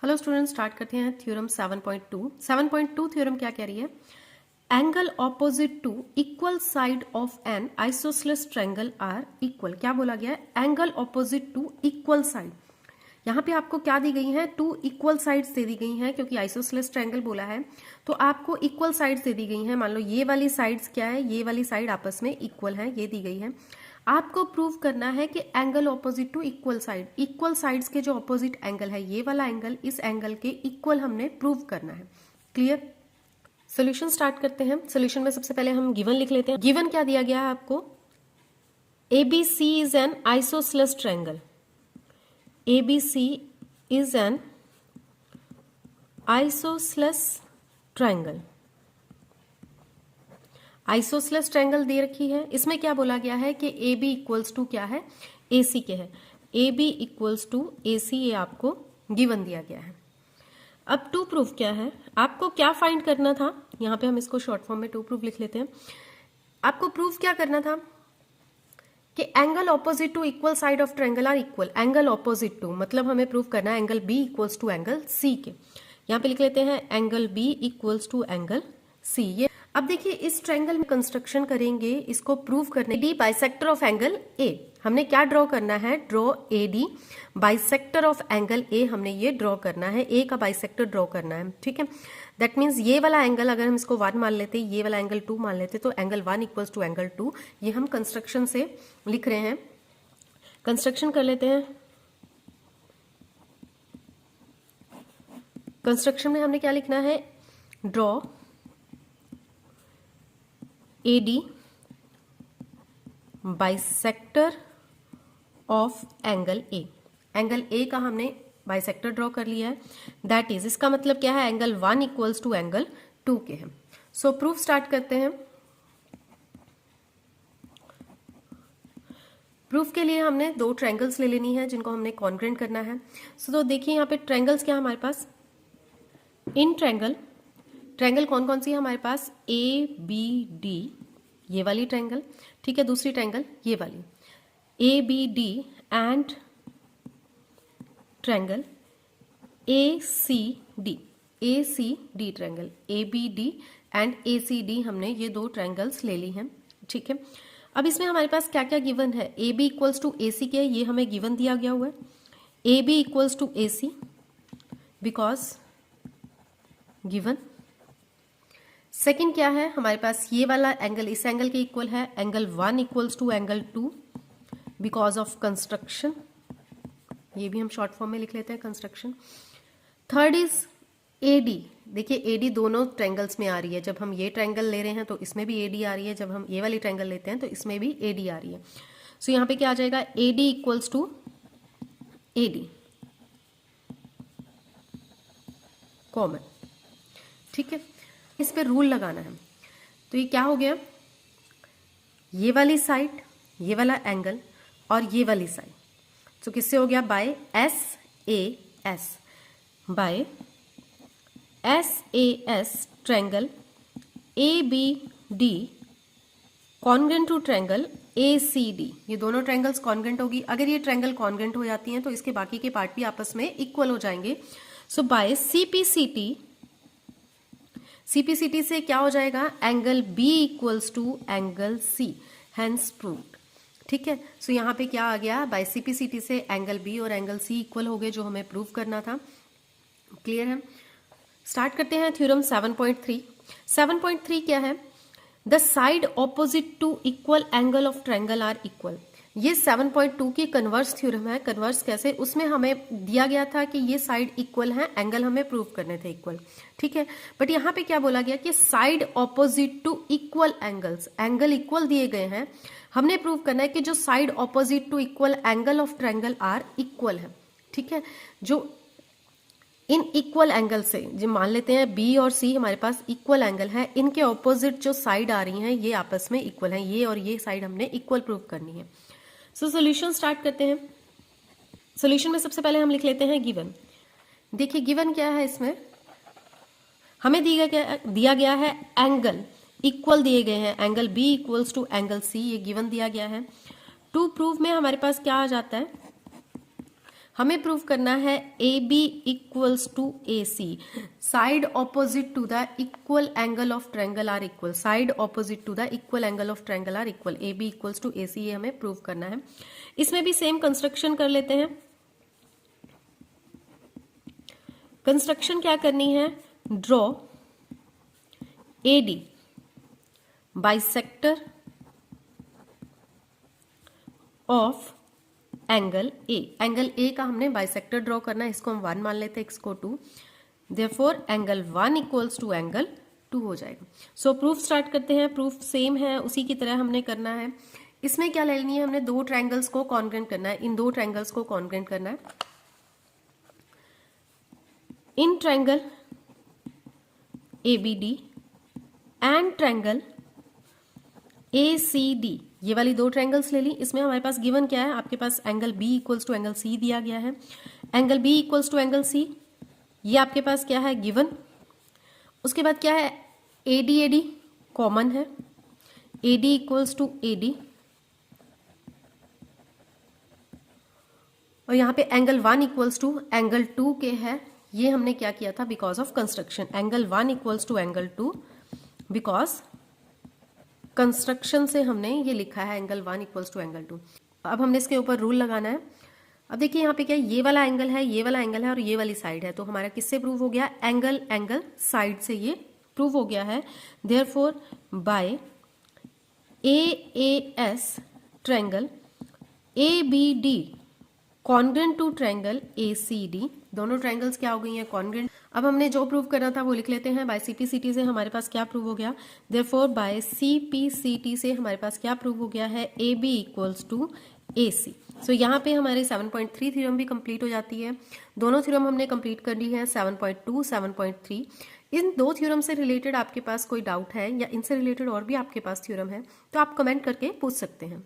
Hello student, start करते हैं theorem 7.2। 7.2 theorem क्या कह रही है? Angle opposite to equal side of an isosceles triangle are equal. क्या बोला गया है? Angle opposite to equal side. यहाँ पे आपको क्या दी गई है? टू इक्वल साइड्स दे दी गई हैं, क्योंकि आइसोसेलेस ट्रायंगल बोला है तो आपको इक्वल साइड्स दे दी गई हैं। मान लो ये वाली साइड्स क्या है, ये वाली साइड आपस में इक्वल है, ये दी गई है। आपको प्रूव करना है कि angle opposite to equal side, equal sides के जो ऑपोजिट एंगल है, ये वाला एंगल इस एंगल के इक्वल हमने प्रूव करना है। क्लियर? सोल्यूशन स्टार्ट करते हैं। सोल्यूशन में सबसे पहले हम गिवन लिख लेते हैं। गिवन क्या दिया गया है आपको? ABC is an isosceles triangle. ABC is an isosceles triangle। Isosceles triangle दे रखी है। इसमें क्या बोला गया है कि AB इक्वल्स टू क्या है? AC के है। AB इक्वल्स टू AC ये आपको गिवन दिया गया है। अब टू प्रूफ क्या है? आपको क्या फाइंड करना था? यहाँ पे हम इसको शॉर्ट फॉर्म में टू प्रूफ लिख लेते हैं। आपको प्रूफ क्या करना था कि angle opposite to equal side of triangle are equal. Angle opposite to मतलब हमें प्रूफ करना है angle B equals to angle C के। यहाँ पे लिख लेते हैं angle B equals to angle C। ये अब देखिए इस ट्रायंगल में कंस्ट्रक्शन करेंगे, इसको प्रूव करने D bisector of angle A। हमने क्या ड्रॉ करना है? Draw AD bisector of angle A। हमने ये ड्रॉ करना है, A का बाइसेक्टर ड्रॉ करना है। ठीक है, दैट मीन्स ये वाला एंगल अगर हम इसको 1 मान लेते, ये वाला एंगल 2 मान लेते, तो एंगल 1 इक्वल्स टू एंगल 2। ये हम कंस्ट्रक्शन से लिख रहे हैं। कंस्ट्रक्शन कर लेते हैं। कंस्ट्रक्शन में हमने क्या लिखना है? Draw AD bisector of angle A। Angle A का हमने बाइसेक्टर ड्रॉ कर लिया है। दैट इज, इसका मतलब क्या है? एंगल 1 इक्वल्स टू एंगल 2 के हैं। सो प्रूफ स्टार्ट करते हैं। प्रूफ के लिए हमने दो ट्रायंगल्स ले लेनी है जिनको हमने कॉन्ग्रेंट करना है। सो तो देखिए यहाँ पे ट्रायंगल्स क्या है हमारे पास? इन ट्रायंगल कौन कौन सी है हमारे पास? ABD, ये वाली ट्रायंगल। ठीक है, दूसरी ट्रायंगल ये वाली ABD and triangle ACD। ACD triangle, ABD and ACD, हमने ये दो ट्रायंगल्स ले ली हैं। ठीक है, अब इसमें हमारे पास क्या क्या गिवन है? AB इक्वल्स टू AC के, ये हमें गिवन दिया गया हुआ है। AB equals to AC because given. Second क्या है हमारे पास? ये वाला एंगल इस एंगल के इक्वल है। Angle 1 equals to angle 2 because of construction. ये भी हम शॉर्ट फॉर्म में लिख लेते हैं, कंस्ट्रक्शन। Third is AD। देखिए AD दोनों ट्रायंगल्स में आ रही है। जब हम ये ट्रायंगल ले रहे हैं तो इसमें भी AD आ रही है, जब हम ये वाली ट्रायंगल लेते हैं तो इसमें भी AD आ रही है। सो यहाँ पे क्या आ जाएगा? AD equals to AD common. ठीक है, इस पे रूल लगाना है। तो ये क्या हो गया? ये वाली साइड, ये वाला एंगल और ये वाली साइड, तो किससे हो गया? By SAS। By SAS triangle ABD congruent to triangle ACD। ये दोनों ट्रायंगल्स कॉन्ग्रेंट होगी। अगर ये ट्रायंगल कॉन्ग्रेंट हो जाती हैं तो इसके बाकी के पार्ट भी आपस में इक्वल हो जाएंगे। सो बाय CPCT से क्या हो जाएगा? Angle B equals to angle C, hence proved. ठीक है, सो यहाँ पे क्या आ गया? बाय CPCT से एंगल B और एंगल C इक्वल हो गए, जो हमें प्रूव करना था। क्लियर है? स्टार्ट करते हैं थ्योरम 7.3। 7.3 क्या है? The side opposite to equal angle of triangle are equal. ये 7.2 की कन्वर्स थ्योरम है। कन्वर्स कैसे? उसमें हमें दिया गया था कि ये साइड इक्वल है, एंगल हमें प्रूव करने थे इक्वल। ठीक है, बट यहाँ पे क्या बोला गया कि side opposite to equal angles, angle equal दिए गए हैं, हमने प्रूव करना है कि जो side opposite to equal angle of triangle are equal है। ठीक है, जो इन इक्वल एंगल से, जो मान लेते हैं B और C हमारे पास इक्वल एंगल है, इनके ऑपोजिट जो साइड आ रही हैं ये आपस में इक्वल हैं। ये और ये साइड हमने इक्वल प्रूव करनी है। सो सॉल्यूशन स्टार्ट करते हैं। सॉल्यूशन में सबसे पहले हम लिख लेते हैं गिवन। देखिए गिवन क्या है? इसमें हमें दिया गया है एंगल इक्वल दिए गए हैं, angle B equals to angle C, ये गिवन दिया गया है। टू प्रूव में हमारे पास क्या आ जाता है? हमें प्रूव करना है A B equals to A C, side opposite to the equal angle of triangle are equal, side opposite to the equal angle of triangle are equal, A B equals to A C, ये हमें prove करना है। इसमें भी same construction कर लेते हैं। Construction क्या करनी है, draw A D bisector of angle A, angle A का हमने बाइसेक्टर ड्रॉ करना है, इसको हम 1 मान लेते हैं, इसको 2, therefore angle 1 equals to angle 2 हो जाएगा। सो प्रूफ स्टार्ट करते हैं। प्रूफ सेम है, उसी की तरह हमने करना है। इसमें क्या लेनी है, हमने दो ट्रायंगल्स को कॉन्ग्रेंट करना है, इन दो ट्रायंगल्स को कॉन्ग्रेंट करना है। In triangle ABD and triangle ACD, ये वाली दो ट्रायंगल्स ले ली। इसमें हमारे पास गिवन क्या है, आपके पास angle B equals to angle C दिया गया है, angle B equals to angle C, ये आपके पास क्या है गिवन। उसके बाद क्या है, AD कॉमन है, AD इक्वल्स टू AD, और यहाँ पे एंगल 1 इक्वल्स टू एंगल 2 के है। ये हमने क्या किया था, because of construction, angle 1 equals to angle 2, because construction से हमने ये लिखा है एंगल 1 इक्वल्स टू एंगल 2। अब हमने इसके ऊपर रूल लगाना है। अब देखिए यहाँ पे क्या, ये वाला एंगल है, ये वाला एंगल है, और ये वाली साइड है, तो हमारा किससे प्रूव हो गया, एंगल साइड से ये प्रूव हो गया है। Therefore by AAS triangle ABD congruent to triangle ACD, दोनों ट्रायंगल्स क्या हो गई हैं, कॉन्ग्रेंट। अब हमने जो प्रूव करना था वो लिख लेते हैं। बाय CPCT से हमारे पास क्या प्रूव हो गया, देयरफॉर बाय CPCT से हमारे पास क्या प्रूव हो गया है, AB इक्वल्स टू AC। सो यहाँ पे हमारे 7.3 थ्योरम भी कंप्लीट हो जाती है। दोनों थ्योरम हमने कंप्लीट कर ली है, 7.2 7.3। इन दो थ्योरम से रिलेटेड आपके पास कोई डाउट है या इनसे रिलेटेड और भी आपके पास थ्योरम है तो आप कमेंट करके पूछ सकते हैं।